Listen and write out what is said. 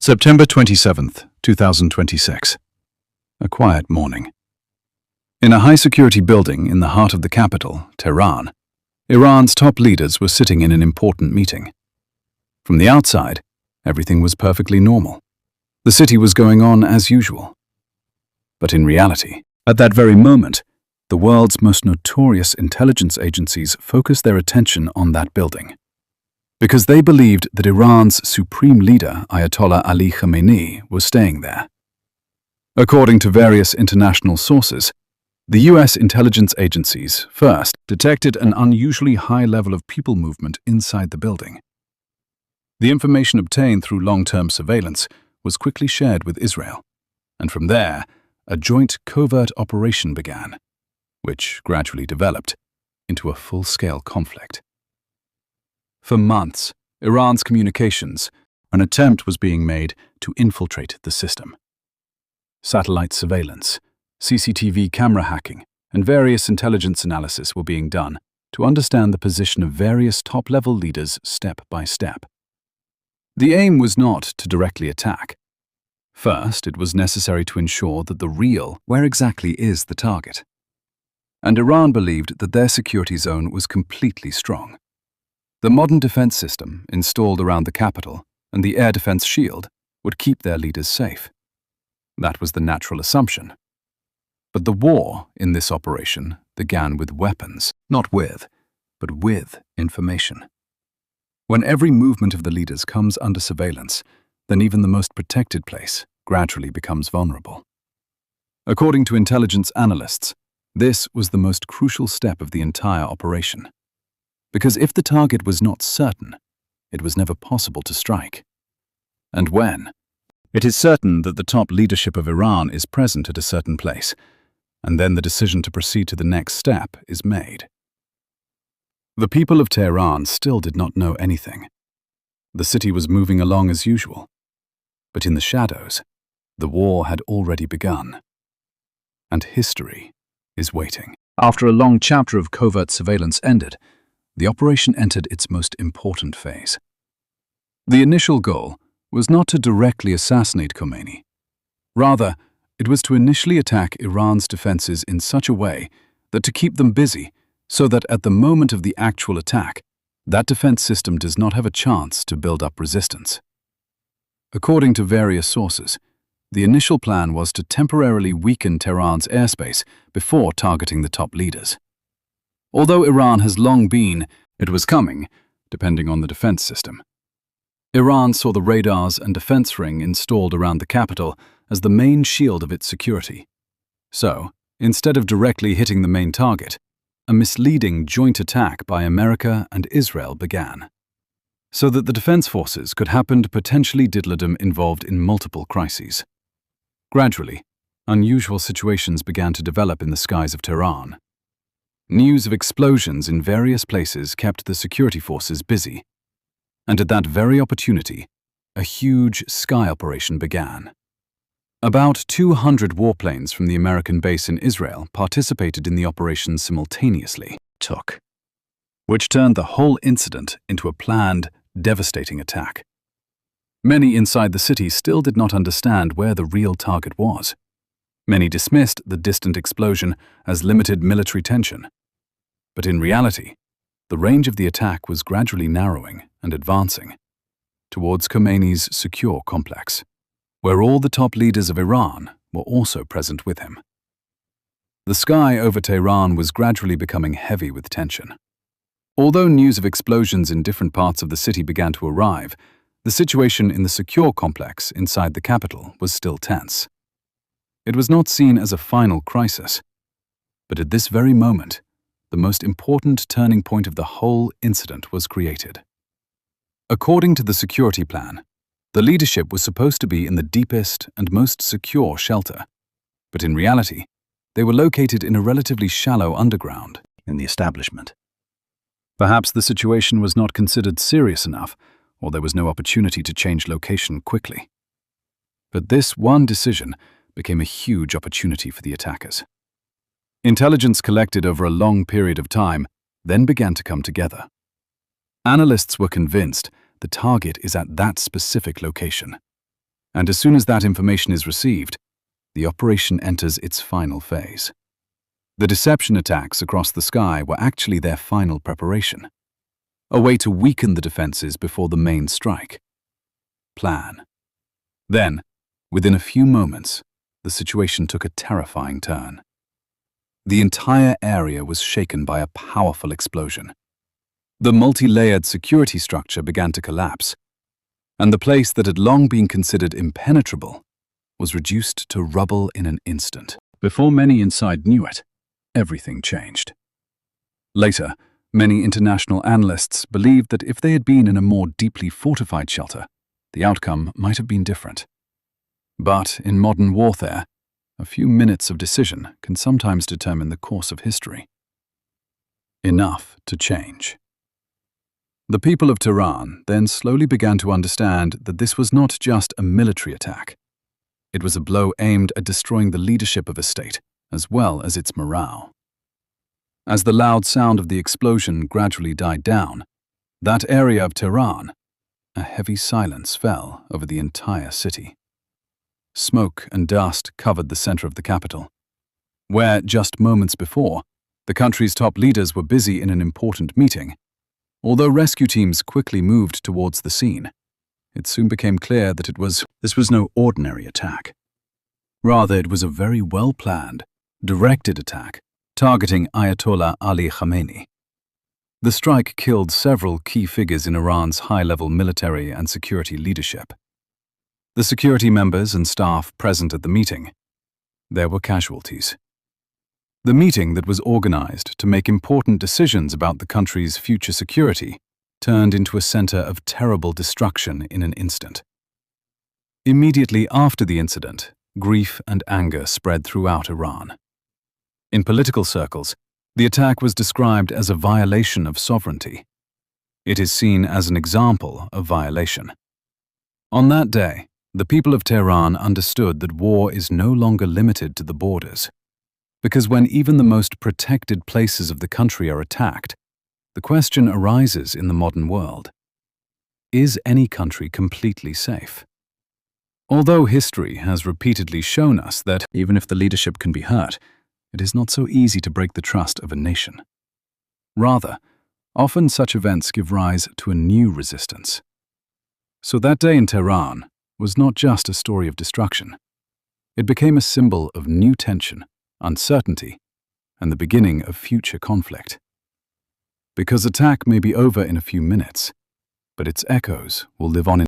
September 27th, 2026. A quiet morning. In a high-security building in the heart of the capital, Tehran, Iran's top leaders were sitting in an important meeting. From the outside, everything was perfectly normal. The city was going on as usual. But in reality, at that very moment, the world's most notorious intelligence agencies focused their attention on that building, because they believed that Iran's supreme leader, Ayatollah Ali Khamenei, was staying there. According to various international sources, the US intelligence agencies first detected an unusually high level of people movement inside the building. The information obtained through long-term surveillance was quickly shared with Israel, and from there, a joint covert operation began, which gradually developed into a full-scale conflict. For months, Iran's communications, an attempt was being made to infiltrate the system. Satellite surveillance, CCTV camera hacking, and various intelligence analysis were being done to understand the position of various top-level leaders step by step. The aim was not to directly attack. First, it was necessary to ensure that where exactly is the target. And Iran believed that their security zone was completely strong. The modern defense system installed around the capital and the air defense shield would keep their leaders safe. That was the natural assumption. But the war in this operation began with weapons, not with, but with information. When every movement of the leaders comes under surveillance, then even the most protected place gradually becomes vulnerable. According to intelligence analysts, this was the most crucial step of the entire operation. Because if the target was not certain, it was never possible to strike. And when? It is certain that the top leadership of Iran is present at a certain place, and then the decision to proceed to the next step is made. The people of Tehran still did not know anything. The city was moving along as usual. But in the shadows, the war had already begun. And history is waiting. After a long chapter of covert surveillance ended, the operation entered its most important phase. The initial goal was not to directly assassinate Khamenei. Rather, it was to initially attack Iran's defenses in such a way that to keep them busy, so that at the moment of the actual attack, that defense system does not have a chance to build up resistance. According to various sources, the initial plan was to temporarily weaken Tehran's airspace before targeting the top leaders. Although Iran has long been, it was coming, depending on the defense system. Iran saw the radars and defense ring installed around the capital as the main shield of its security. So, instead of directly hitting the main target, a misleading joint attack by America and Israel began, so that the defense forces could happen to potentially diddledom involved in multiple crises. Gradually, unusual situations began to develop in the skies of Tehran. News of explosions in various places kept the security forces busy, and at that very opportunity, a huge sky operation began. About 200 warplanes from the American base in Israel participated in the operation simultaneously, which turned the whole incident into a planned, devastating attack. Many inside the city still did not understand where the real target was. Many dismissed the distant explosion as limited military tension. But in reality, the range of the attack was gradually narrowing and advancing towards Khamenei's secure complex, where all the top leaders of Iran were also present with him. The sky over Tehran was gradually becoming heavy with tension. Although news of explosions in different parts of the city began to arrive, the situation in the secure complex inside the capital was still tense. It was not seen as a final crisis, but at this very moment, the most important turning point of the whole incident was created. According to the security plan, the leadership was supposed to be in the deepest and most secure shelter, but in reality, they were located in a relatively shallow underground in the establishment. Perhaps the situation was not considered serious enough, or there was no opportunity to change location quickly. But this one decision became a huge opportunity for the attackers. Intelligence collected over a long period of time then began to come together. Analysts were convinced the target is at that specific location. And as soon as that information is received, the operation enters its final phase. The deception attacks across the sky were actually their final preparation, a way to weaken the defenses before the main strike. Plan. Then, within a few moments, the situation took a terrifying turn. The entire area was shaken by a powerful explosion. The multi-layered security structure began to collapse, and the place that had long been considered impenetrable was reduced to rubble in an instant. Before many inside knew it, everything changed. Later, many international analysts believed that if they had been in a more deeply fortified shelter, the outcome might have been different. But in modern warfare, a few minutes of decision can sometimes determine the course of history. Enough to change. The people of Tehran then slowly began to understand that this was not just a military attack. It was a blow aimed at destroying the leadership of a state, as well as its morale. As the loud sound of the explosion gradually died down, that area of Tehran, a heavy silence fell over the entire city. Smoke and dust covered the center of the capital, where just moments before, the country's top leaders were busy in an important meeting. Although rescue teams quickly moved towards the scene, it soon became clear that this was no ordinary attack. Rather, it was a very well-planned, directed attack targeting Ayatollah Ali Khamenei. The strike killed several key figures in Iran's high-level military and security leadership. The security members and staff present at the meeting, there were casualties. The meeting that was organized to make important decisions about the country's future security turned into a center of terrible destruction in an instant. Immediately after the incident, grief and anger spread throughout Iran. In political circles, the attack was described as a violation of sovereignty. It is seen as an example of violation. On that day, the people of Tehran understood that war is no longer limited to the borders, because when even the most protected places of the country are attacked, the question arises in the modern world: is any country completely safe? Although history has repeatedly shown us that even if the leadership can be hurt, it is not so easy to break the trust of a nation. Rather, often such events give rise to a new resistance. So that day in Tehran was not just a story of destruction. It became a symbol of new tension, uncertainty, and the beginning of future conflict. Because attack may be over in a few minutes, but its echoes will live on in